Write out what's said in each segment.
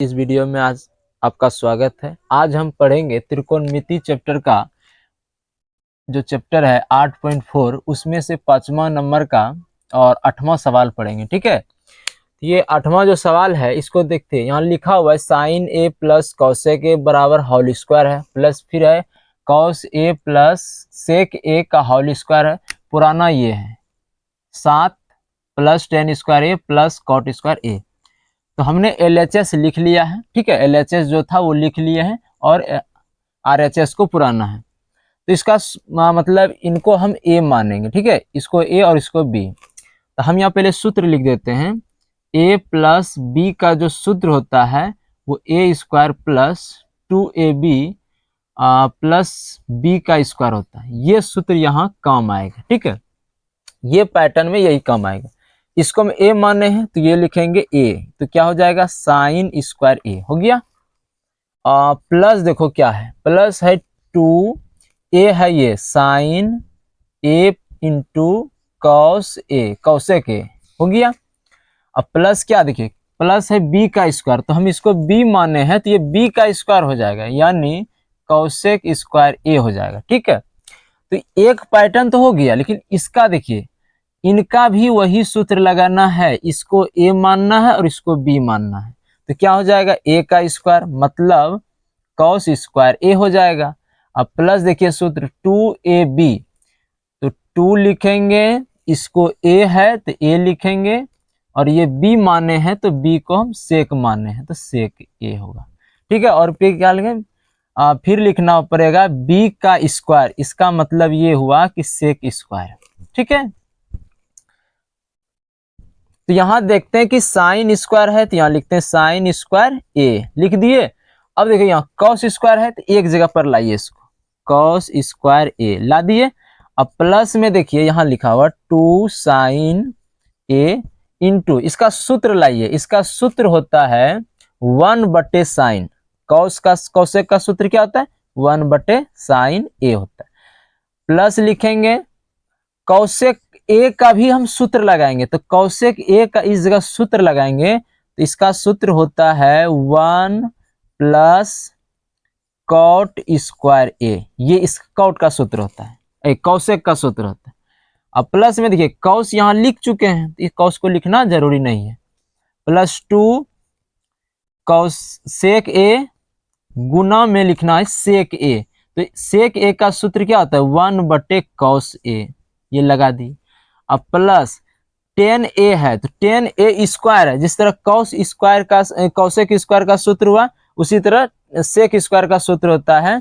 इस वीडियो में आज आपका स्वागत है। आज हम पढ़ेंगे त्रिकोणमिति चैप्टर का जो चैप्टर है 8.4 उसमें से 5वां नंबर का और 8वां सवाल पढ़ेंगे। ठीक है, ये 8वां जो सवाल है इसको देखते हैं। यहाँ लिखा हुआ है sine A plus cosec A बराबर होल स्क्वायर है, प्लस फिर है कॉस ए प्लस सेक ए का होल स्क्वायर है। पुराना ये है 7 plus ten square A plus cot square ए। तो हमने LHS लिख लिया है। ठीक है, LHS जो था वो लिख लिए हैं और RHS को पुराना है। तो इसका मतलब इनको हम A मानेंगे। ठीक है, इसको A और इसको B। तो हम यहाँ पहले सूत्र लिख देते हैं। A प्लस B का जो सूत्र होता है वो A square plus 2AB plus B का स्क्वायर होता है। ये सूत्र यहाँ काम आएगा। ठीक है, ये पैटर्न में यही काम आएगा। इसको हम ए माने हैं तो ये लिखेंगे ए, तो क्या हो जाएगा साइन स्क्वायर ए हो गया। प्लस देखो क्या है, प्लस है 2 ए है ये sine A into cos A cosec A हो गया। अब प्लस क्या देखिए, प्लस है बी का स्क्वायर, तो हम इसको बी माने हैं तो ये बी का स्क्वायर हो जाएगा, यानी कॉसेक स्क्वायर ए हो जाएगा। ठीक है, तो एक पैटर्न तो हो गया, लेकिन इसका देखिए इनका भी वही सूत्र लगाना है। इसको ए मानना है और इसको बी मानना है। तो क्या हो जाएगा ए का स्क्वायर मतलब कॉस स्क्वायर ए हो जाएगा। अब प्लस देखिए सूत्र 2AB, तो 2 लिखेंगे, इसको ए है तो ए लिखेंगे, और ये बी माने हैं तो बी को हम सेक माने हैं तो सेक ए होगा। ठीक है, और फिर क्या लिखेंगे, फिर लिखना पड़ेगा बी का स्क्वायर, इसका मतलब ये हुआ कि सेक स्क्वायर। ठीक है, तो यहां देखते हैं कि साइन स्क्वायर है तो यहां लिखते हैं साइन स्क्वायर ए लिख दिए। अब देखिए यहाँ कॉस स्क्वायर है तो एक जगह पर लाइए इसको, कॉस स्क्वायर ए ला दिए। अब प्लस में देखिए यहाँ लिखा हुआ 2 साइन ए इंटू, इसका सूत्र लाइए, इसका सूत्र होता है 1/sin साइन। कॉसेक का सूत्र क्या होता है 1/sin साइन ए होता है। प्लस लिखेंगे कौशेक ए का भी हम सूत्र लगाएंगे, तो कौशेक ए का इस जगह सूत्र लगाएंगे तो इसका सूत्र होता है 1 प्लस कॉट स्क्वायर ए। ये इस कॉट का सूत्र होता है, कौशेक का सूत्र होता है। अब प्लस में देखिए कौश यहां लिख चुके हैं तो इस कौश को लिखना जरूरी नहीं है। प्लस 2 कौशेक ए गुना में लिखना है सेक ए, तो सेक ए का सूत्र क्या होता है 1/cos ए, ये लगा दी। अब प्लस 10a है तो 10a स्क्वायर है, जिस तरह कॉस स्क्वायर का कौशेक स्क्वायर का सूत्र हुआ उसी तरह सेक स्क्वायर का सूत्र होता है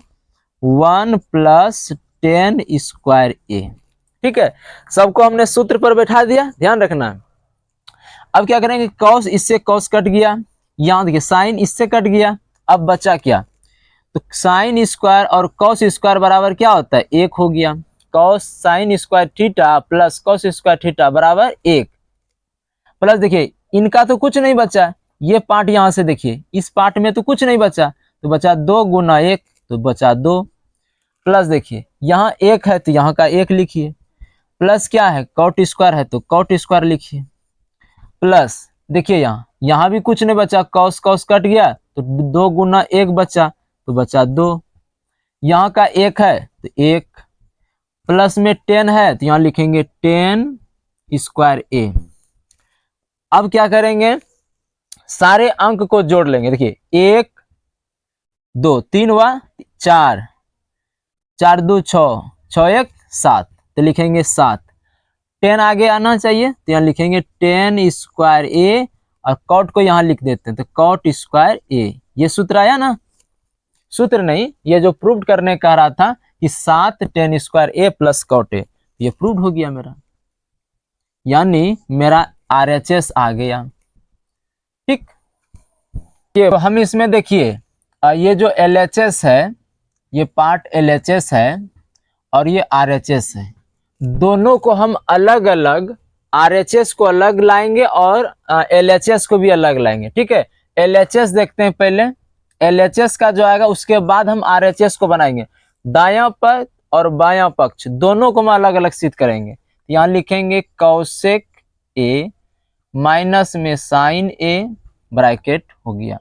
1 + 10 स्क्वायर ए। ठीक है, सबको हमने सूत्र पर बैठा दिया, ध्यान रखना। अब क्या करेंगे, कॉस इससे कॉस कट गया, यहाँ देखिए साइन इससे कट गया, अब बचा क्या, तो साइन स्क्वायर और कॉस स्क्वायर बराबर क्या होता है 1 हो गया। Cos sine square theta plus cos square theta बराबर 1। प्लस देखिए इनका तो कुछ नहीं बचा, ये पार्ट यहां से देखिए इस पार्ट में तो कुछ नहीं बचा, तो बचा 2 × 1 तो बचा 2। प्लस देखिए यहाँ 1 है तो यहाँ का 1 लिखिए, प्लस क्या है कॉट स्क्वायर है तो कॉट स्क्वायर लिखिए। प्लस देखिए यहाँ भी कुछ नहीं बचा, कॉस कॉस कट गया तो 2 × 1 बचा तो बचा 2। यहाँ का 1 है तो 1, प्लस में 10 है तो यहाँ लिखेंगे 10 स्क्वायर ए। अब क्या करेंगे, सारे अंक को जोड़ लेंगे। देखिए 1 2 3 व 4, 4 2 6, 6 1 7, तो लिखेंगे 7। 10 आगे आना चाहिए तो यहाँ लिखेंगे 10 स्क्वायर ए, और कॉट को यहाँ लिख देते हैं तो कॉट स्क्वायर ए। ये सूत्र आया ना, सूत्र नहीं, ये जो प्रूव करने कह रहा था कि 7 10 square A plus cot A, ये प्रूव हो गया मेरा, यानी मेरा RHS आ गया। ठीक, तो हम इसमें देखिए ये जो LHS है, ये पार्ट LHS है और ये RHS है, दोनों को हम अलग अलग, RHS को अलग लाएंगे और LHS को भी अलग लाएंगे। ठीक है, LHS देखते हैं पहले, LHS का जो आएगा उसके बाद हम RHS को बनाएंगे। दायां पक्ष और बायां पक्ष दोनों को हम अलग अलग सिद्ध करेंगे। यहाँ लिखेंगे कौशेक ए माइनस में साइन ए, ब्रैकेट हो गया,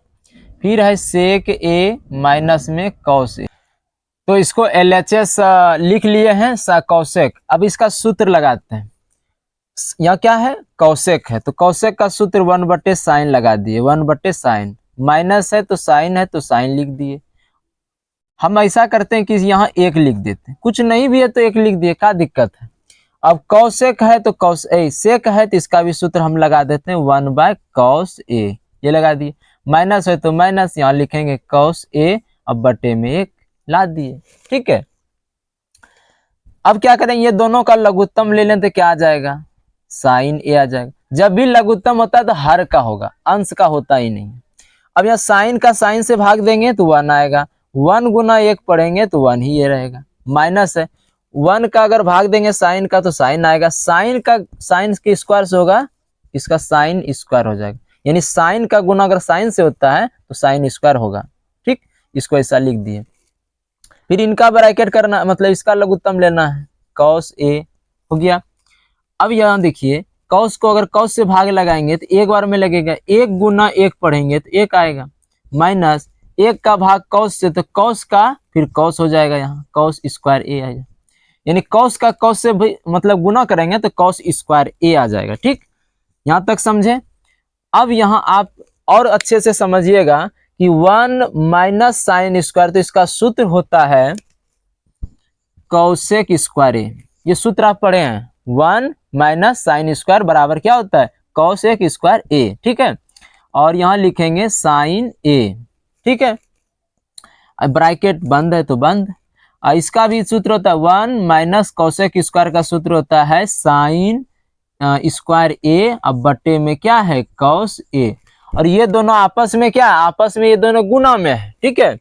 फिर है सेक ए माइनस में कॉस ए। तो इसको LHS लिख लिए हैं कौसेक। अब इसका सूत्र लगाते हैं। यहाँ क्या है, कौसेक है, तो कौसेक का सूत्र 1/sin लगा दिए, 1/sin। माइनस है तो साइन लिख दिए। हम ऐसा करते हैं कि यहाँ एक लिख देते हैं, कुछ नहीं भी है तो एक लिख दिए, क्या दिक्कत है। अब कौसेक है तो कॉस ए, सेक है तो इसका भी सूत्र हम लगा देते हैं 1/cos a, ये लगा दिए। माइनस है तो माइनस, यहाँ लिखेंगे cos a, अब बटे में एक ला दिए। ठीक है, अब क्या करें, ये दोनों का लघुत्तम ले लें तो क्या आ जाएगा, साइन ए आ जाएगा। जब भी लघुत्तम होता है तो हर का होगा, अंश का होता ही नहीं। अब यहाँ साइन का साइन से भाग देंगे तो 1 आएगा, 1 गुना 1 पढ़ेंगे तो 1 ही ये रहेगा। माइनस है, 1 का अगर भाग देंगे साइन का तो साइन आएगा, साइन का साइन के स्क्वायर से होगा, इसका साइन स्क्वायर हो जाएगा। यानी साइन का गुना अगर साइन से होता है तो साइन स्क्वायर होगा। ठीक, इसको ऐसा लिख दिए। फिर इनका ब्रैकेट करना, मतलब इसका लघुत्तम लेना है, cos a हो गया। अब यहाँ देखिए, cos को अगर cos से भाग लगाएंगे तो एक बार में लगेगा, 1 गुना 1 पढ़ेंगे तो 1 आएगा, माइनस 1 का भाग cos से तो cos का फिर cos हो जाएगा, यहाँ cos स्क्वायर a आएगा। यानी cos का cos से भी मतलब गुना करेंगे तो cos स्क्वायर a आ जाएगा। ठीक, यहाँ तक समझे। अब यहाँ आप और अच्छे से समझिएगा कि 1 माइनस साइन स्क्वायर, तो इसका सूत्र होता है कौसेक स्क्वायर ए। ये सूत्र आप पढ़े हैं, 1 माइनस साइन स्क्वायर बराबर क्या होता है, कौसेक स्क्वायर ए। ठीक है, और यहाँ लिखेंगे साइन ए। ठीक है, अब ब्रैकेट बंद है तो बंद। इसका भी सूत्र होता है 1 माइनस कौसेक स्क्वायर का सूत्र होता है साइन स्क्वायर ए, अब बटे में क्या है, कॉस ए। और ये दोनों आपस में क्या है, आपस में ये दोनों गुना में है। ठीक है,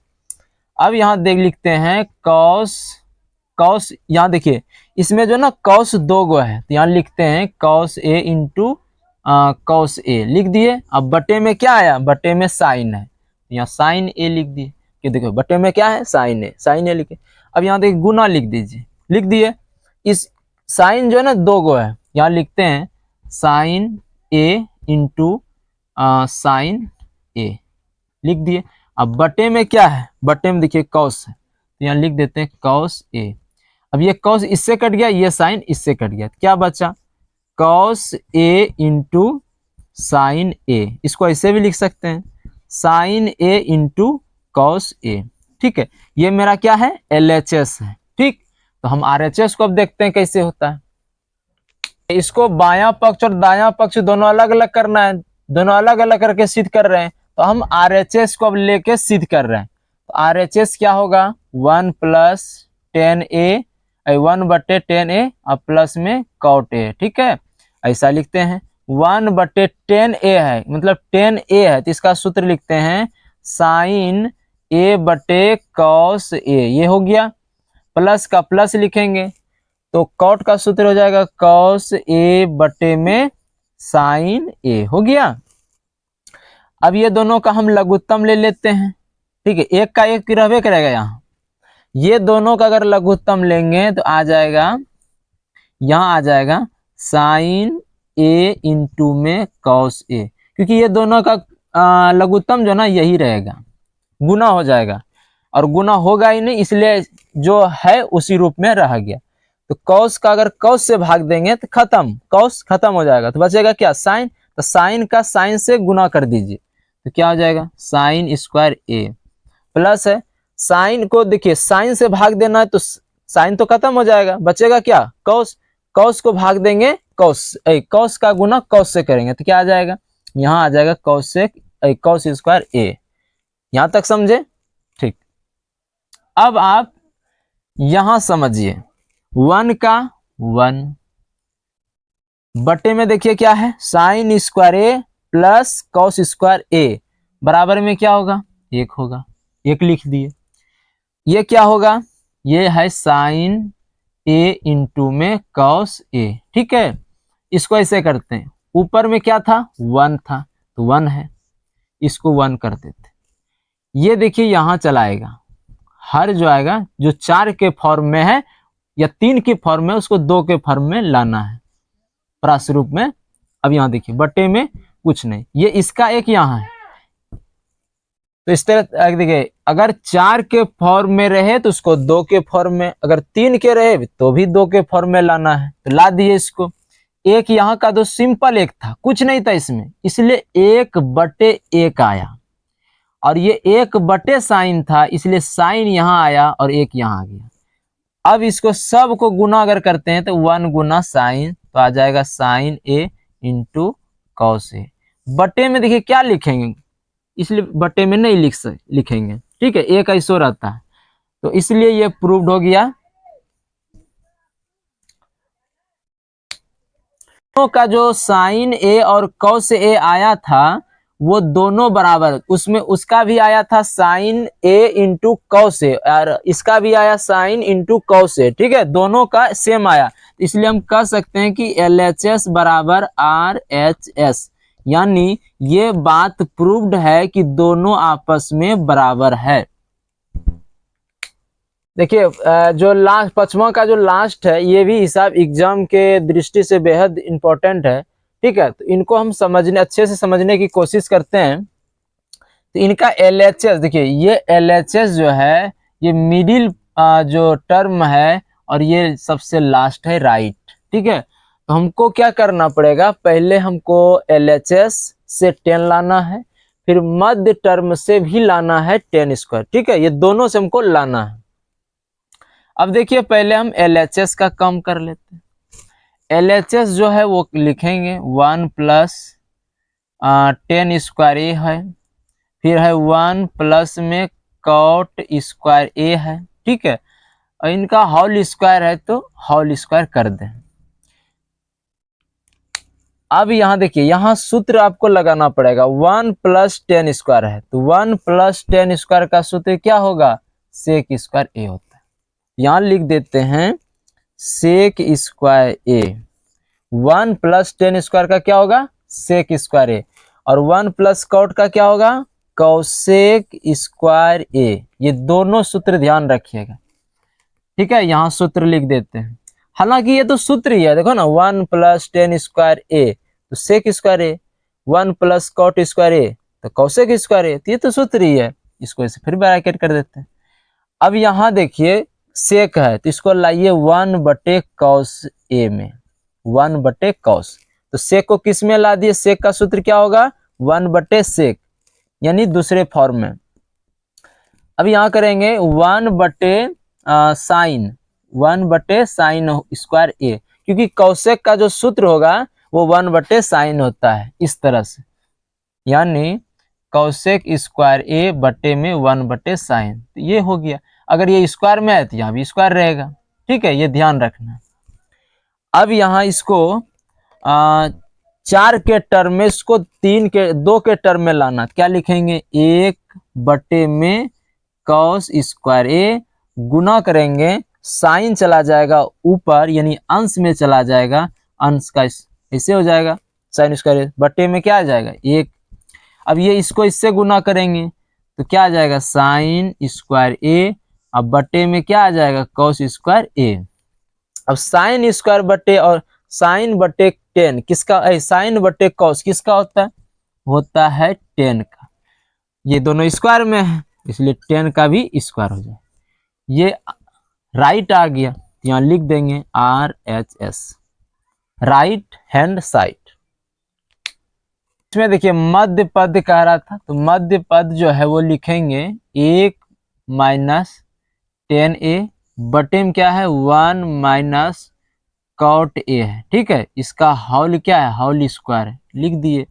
अब यहाँ देख लिखते हैं कॉस, यहाँ देखिए इसमें जो ना कॉस 2 गो है, तो यहाँ लिखते हैं कॉस ए इंटू कॉस ए लिख दिए। अब बटे में क्या आया, बटे में साइन है, यहाँ साइन ए लिख दिए, कि देखो बटे में क्या है, साइन ए लिखे। अब यहाँ देखिए गुना लिख दीजिए, लिख दिए। इस साइन जो है ना 2 गो है, यहाँ लिखते हैं साइन ए इंटू साइन ए लिख दिए। अब बटे में क्या है, बटे में देखिए कॉस है, तो यहाँ लिख देते हैं कॉस ए। अब ये कॉस इससे कट गया, ये साइन इससे कट गया, क्या बचा, कॉस ए इंटू साइन ए। इसको ऐसे भी लिख सकते हैं, साइन ए इंटू कॉस ए। ठीक है, ये मेरा क्या है, LHS है। ठीक, तो हम RHS को अब देखते हैं कैसे होता है। इसको बायां पक्ष और दायां पक्ष दोनों अलग अलग करना है, दोनों अलग अलग करके सिद्ध कर रहे हैं, तो हम RHS को अब लेके सिद्ध कर रहे हैं। तो RHS क्या होगा, 1 प्लस 10a, 1/10a अब प्लस में cot a। ठीक है, ऐसा लिखते हैं। 1/10a है, मतलब 10a है, तो इसका सूत्र लिखते हैं साइन a/cos a, ये हो गया। प्लस का प्लस लिखेंगे तो कॉट का सूत्र हो जाएगा cos a बटे में साइन a, हो गया। अब ये दोनों का हम लघुत्तम ले लेते हैं। ठीक है, एक का एक रहबे करेगा, यहाँ ये दोनों का अगर लघुत्तम लेंगे तो आ जाएगा, यहाँ आ जाएगा साइन a इंटू में cos a, क्योंकि ये दोनों का लघुत्तम जो ना यही रहेगा, गुना हो जाएगा, और गुना होगा ही नहीं, इसलिए जो है उसी रूप में रह गया। तो cos का अगर cos से भाग देंगे तो खत्म, cos खत्म हो जाएगा, तो बचेगा क्या, साइन। तो साइन का साइन से गुना कर दीजिए तो क्या हो जाएगा, साइन स्क्वायर a। प्लस है, साइन को देखिए साइन से भाग देना है तो साइन तो खत्म हो जाएगा, बचेगा क्या, cos। cos को भाग देंगे cos का गुना cos से करेंगे तो क्या आ जाएगा, यहाँ आ जाएगा cos स्क्वायर a। यहाँ तक समझे। ठीक, अब आप यहां समझिए, 1 का 1 बटे में देखिए क्या है, sine square A plus cos square ए बराबर में क्या होगा, 1 होगा, 1 लिख दिए। ये क्या होगा, ये है साइन ए इंटू में कॉस ए। ठीक है, इसको ऐसे करते हैं, ऊपर में क्या था, 1 था तो 1 है, इसको 1 कर देते। ये देखिए यहां चलाएगा, हर जो आएगा जो 4 के फॉर्म में है या 3 के फॉर्म में, उसको 2 के फॉर्म में लाना है प्रास रूप में। अब यहाँ देखिए बटे में कुछ नहीं, ये इसका एक यहाँ है, तो इस तरह देखिए, अगर 4 के फॉर्म में रहे तो उसको 2 के फॉर्म में, अगर 3 के रहे तो भी 2 के फॉर्म में लाना है, तो ला दिए इसको। एक यहाँ का तो सिंपल एक था, कुछ नहीं था इसमें, इसलिए 1/1 आया, और ये 1 साइन था, इसलिए साइन यहाँ आया और 1 यहाँ आ गया। अब इसको सब को गुना अगर करते हैं तो 1 गुना साइन, तो आ जाएगा साइन ए इंटू कॉस ए। बटे में देखिए क्या लिखेंगे, इसलिए बटे में नहीं लिखेंगे, ठीक है, एक ऐसो रहता है, तो इसलिए ये प्रूव्ड हो गया। दोनों का जो साइन ए और कॉस ए आया था वो दोनों बराबर, उसमें उसका भी आया था साइन ए इंटू कॉस ए, और इसका भी आया साइन इंटू कॉस ए, ठीक है, दोनों का सेम आया, इसलिए हम कह सकते हैं कि LHS बराबर RHS, यानी ये बात प्रूव्ड है कि दोनों आपस में बराबर है। देखिए जो लास्ट 5वां का जो लास्ट है, ये भी हिसाब एग्जाम के दृष्टि से बेहद इंपॉर्टेंट है, ठीक है, तो इनको हम समझने, अच्छे से समझने की कोशिश करते हैं। तो इनका LHS देखिए, ये LHS जो है ये मिडिल जो टर्म है, और ये सबसे लास्ट है राइट, ठीक है, तो हमको क्या करना पड़ेगा, पहले हमको LHS से 10 लाना है, फिर मध्य टर्म से भी लाना है 10 स्क्वायर, ठीक है, ये दोनों से हमको लाना है। अब देखिए पहले हम LHS का कम कर लेते हैं। LHS जो है वो लिखेंगे 1 प्लस 10 स्क्वायर ए है, फिर है 1 प्लस में कॉट स्क्वायर ए है, ठीक है, और इनका होल स्क्वायर है तो होल स्क्वायर कर दें। अब यहाँ देखिए, यहाँ सूत्र आपको लगाना पड़ेगा, 1 प्लस 10 स्क्वायर है, तो 1 प्लस 10 स्क्वायर का सूत्र क्या होगा, सेक स्क्वायर ए होता है। यहाँ लिख देते हैं सेक स्क्वायर ए, 1 प्लस 10 स्क्वायर का क्या होगा, सेक स्क्वायर ए, और 1 प्लस कॉट का क्या होगा, कॉसेक स्क्वायर ए। ये दोनों सूत्र ध्यान रखिएगा, ठीक है, यहाँ सूत्र लिख देते हैं। हालांकि ये तो सूत्र ही है, देखो ना, 1 प्लस 10 स्क्वायर ए तो सेक स्क्वायर ए, 1 प्लस कॉट स्क्वायर ए तो कॉसेक स्क्वायर ए, तो ये तो सूत्र ही है, इसको ऐसे फिर ब्रैकेट कर देते हैं। अब यहाँ देखिए सेक है, तो इसको लाइए 1/कॉस ए में, 1/कॉस, तो सेक को किस में ला दिए, सेक का सूत्र क्या होगा, 1/सेक, यानी दूसरे फॉर्म में। अब यहाँ करेंगे 1/साइन, 1/साइन स्क्वायर ए, क्योंकि कौशेक का जो सूत्र होगा वो 1/साइन होता है, इस तरह से, यानी कौशेक स्क्वायर ए बटे में 1/साइन, तो ये हो गया। अगर ये स्क्वायर में है तो यहाँ भी स्क्वायर रहेगा, ठीक है, ये ध्यान रखना। अब यहाँ इसको 4 के टर्म में, इसको 2 के टर्म में लाना, क्या लिखेंगे, 1 में कॉस स्क्वायर ए, गुना करेंगे, साइन चला जाएगा ऊपर, यानी अंश में चला जाएगा, अंश का ऐसे हो जाएगा, साइन स्क्वायर ए बटे में क्या आ जाएगा, 1। अब ये इसको इससे गुना करेंगे तो क्या आ जाएगा, साइन स्क्वायर ए, अब बटे में क्या आ जाएगा, कॉस स्क्वायर ए। अब साइन स्क्वायर बटे और साइन बटे 10 किसका, साइन बटे कॉस किसका होता है 10 का, ये दोनों स्क्वायर में है, इसलिए 10 का भी स्क्वायर हो जाए, ये राइट आ गया, यहाँ लिख देंगे RHS, राइट हैंड साइड। इसमें देखिए मध्य पद कह रहा था, तो मध्य पद जो है वो लिखेंगे 1 माइनस 10a, बटे में क्या है, 1 माइनस कॉट ए है, ठीक है, इसका होल क्या है, होल स्क्वायर है, लिख दिए।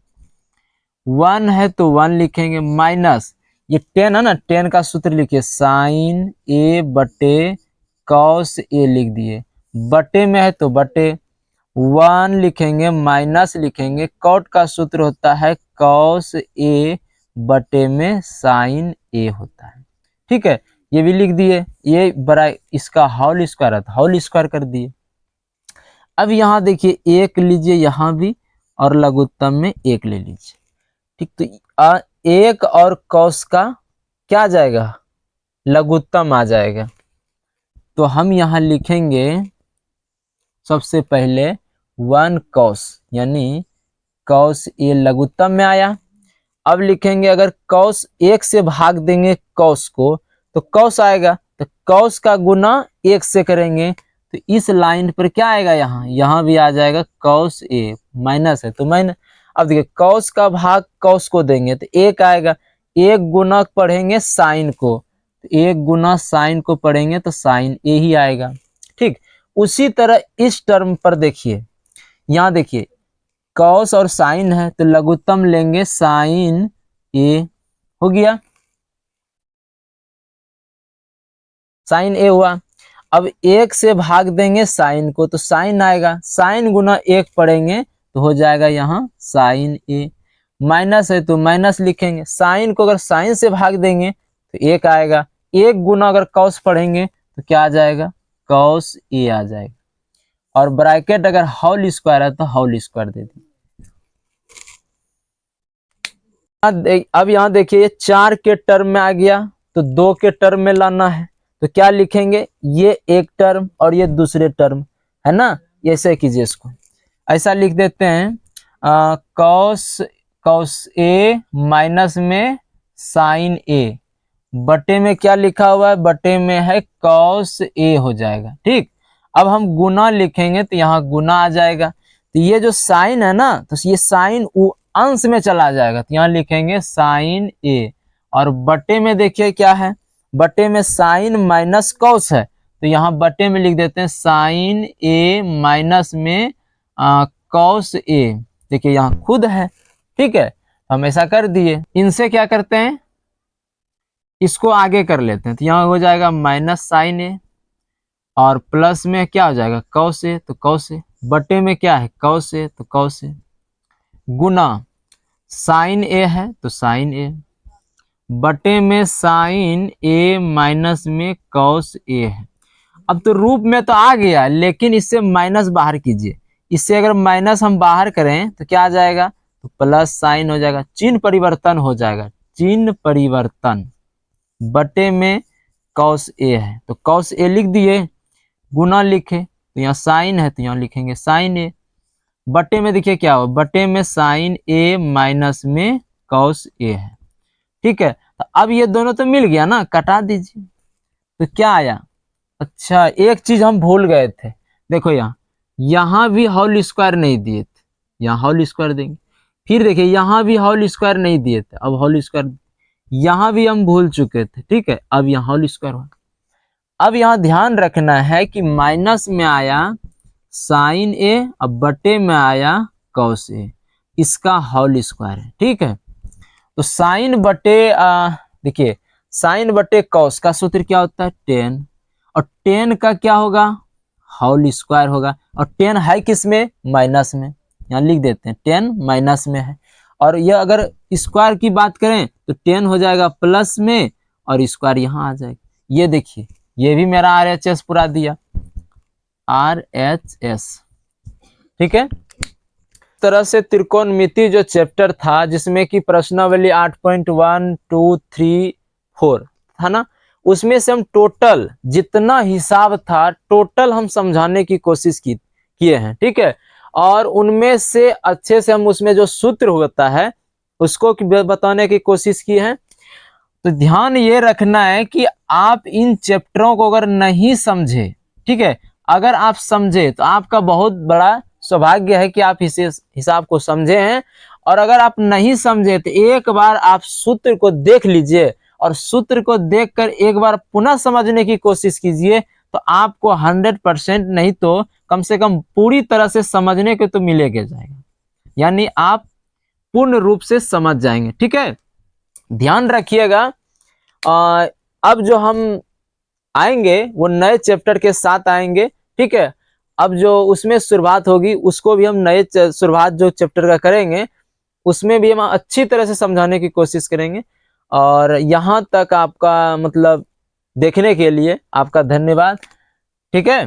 1 है तो 1 लिखेंगे, माइनस ये 10 है ना, 10 का सूत्र लिखिए, साइन ए बटे कॉस ए लिख दिए, बटे में है तो बटे, 1 लिखेंगे, माइनस लिखेंगे, कॉट का सूत्र होता है कॉस ए बटे में साइन ए होता है, ठीक है, ये भी लिख दिए, ये बड़ा इसका होल स्क्वायर है, होल स्क्वायर कर दिए। अब यहाँ देखिए 1 लीजिए यहाँ भी, और लघुत्तम में 1 ले लीजिए, ठीक, तो 1 और कॉस का क्या आ जाएगा, लघुत्तम आ जाएगा, तो हम यहाँ लिखेंगे सबसे पहले 1 कॉस, यानी कॉस ए लघुत्तम में आया। अब लिखेंगे अगर cos 1 से भाग देंगे cos को तो cos आएगा, तो cos का गुना 1 से करेंगे तो इस लाइन पर क्या आएगा, यहाँ भी आ जाएगा cos a, माइनस है तो माइनस। अब देखिए cos का भाग cos को देंगे तो 1 आएगा, 1 गुना पढ़ेंगे साइन को, तो 1 गुना साइन को पढ़ेंगे तो साइन a ही आएगा। ठीक, उसी तरह इस टर्म पर देखिए, यहाँ देखिए cos और साइन है तो लघुत्तम लेंगे साइन a, हो गया साइन a हुआ। अब 1 से भाग देंगे साइन को तो साइन आएगा, साइन गुना 1 पढ़ेंगे तो हो जाएगा यहाँ साइन a, माइनस है तो माइनस लिखेंगे, साइन को अगर साइन से भाग देंगे तो 1 आएगा, 1 गुना अगर cos पढ़ेंगे तो क्या आ जाएगा, cos a आ जाएगा, और ब्रैकेट अगर होल स्क्वायर है तो होल स्क्वायर दे दी। अब यहाँ देखिए ये 4 के टर्म में आ गया तो 2 के टर्म में लाना है, तो क्या लिखेंगे, ये एक टर्म और ये दूसरे टर्म है ना, ऐसे कीजिए, इसको ऐसा लिख देते हैं cos a माइनस में साइन a, बटे में क्या लिखा हुआ है, बटे में है cos a हो जाएगा। ठीक, अब हम गुना लिखेंगे तो यहाँ गुना आ जाएगा, तो ये जो साइन है ना तो ये साइन अंश में चला जाएगा तो यहाँ लिखेंगे साइन a, और बटे में देखिए क्या है, बटे में साइन माइनस कॉस है तो यहाँ बटे में लिख देते हैं साइन a माइनस में कॉस a, देखिए यहाँ खुद है। ठीक है, हम ऐसा कर दिए, इनसे क्या करते हैं, इसको आगे कर लेते हैं तो यहाँ हो जाएगा माइनस साइन a और प्लस में क्या हो जाएगा कॉस a, तो कॉस a, बटे में क्या है कॉस a तो कॉस a, गुना साइन a है तो साइन a, बटे में साइन a माइनस में कॉस a है। अब तो रूप में तो आ गया लेकिन इससे माइनस बाहर कीजिए, इससे अगर माइनस हम बाहर करें तो क्या आ जाएगा, तो प्लस साइन हो जाएगा, चिन्ह परिवर्तन हो जाएगा, चिन्ह परिवर्तन, बटे में कॉस a है तो कॉस a लिख दिए, गुना लिखे तो यहाँ साइन है तो यहाँ लिखेंगे साइन a, बटे में देखिए क्या हो, बटे में साइन a माइनस में कॉस a है। ठीक है, तो अब ये दोनों तो मिल गया ना, कटा दीजिए तो क्या आया, अच्छा एक चीज हम भूल गए थे, देखो यहाँ भी होल स्क्वायर नहीं दिए थे, यहाँ होल स्क्वायर देंगे, फिर देखिए यहाँ भी होल स्क्वायर नहीं दिए थे, अब होल स्क्वायर, यहाँ भी हम भूल चुके थे। ठीक है, अब यहाँ होल स्क्वायर हुआ। अब यहाँ ध्यान रखना है कि माइनस में आया साइन a, अब बटे में आया कॉस a, इसका होल स्क्वायर है। ठीक है, तो साइन बटे देखिए साइन बटे कॉस का सूत्र क्या होता है 10, और 10 का क्या होगा होल स्क्वायर होगा, और 10 है किस में, माइनस में, यहाँ लिख देते हैं 10 माइनस में है, और यह अगर स्क्वायर की बात करें तो 10 हो जाएगा प्लस में और स्क्वायर यहाँ आ जाएगा। ये देखिए ये भी मेरा RHS पूरा दिया, RHS। ठीक है, तरह से त्रिकोणमिति जो चैप्टर था जिसमें कि प्रश्नावली 8.1 2 3 4 था ना, उसमें से हम टोटल जितना हिसाब था टोटल हम समझाने की कोशिश किए हैं। ठीक है, और उनमें से अच्छे से हम उसमें जो सूत्र होता है उसको बताने की कोशिश की है। तो ध्यान ये रखना है कि आप इन चैप्टरों को अगर नहीं समझे, ठीक है, अगर आप समझे तो आपका बहुत बड़ा सौभाग्य है कि आप इस हिसाब को समझे हैं, और अगर आप नहीं समझे तो एक बार आप सूत्र को देख लीजिए और सूत्र को देखकर एक बार पुनः समझने की कोशिश कीजिए, तो आपको 100% नहीं तो कम से कम पूरी तरह से समझने को तो मिलेगा जाएगा, यानी आप पूर्ण रूप से समझ जाएंगे। ठीक है, ध्यान रखिएगा। अब जो हम आएंगे वो नए चैप्टर के साथ आएंगे। ठीक है, अब जो उसमें शुरुआत होगी उसको भी हम नए शुरुआत जो चैप्टर का करेंगे उसमें भी हम अच्छी तरह से समझाने की कोशिश करेंगे। और यहाँ तक आपका मतलब देखने के लिए आपका धन्यवाद। ठीक है।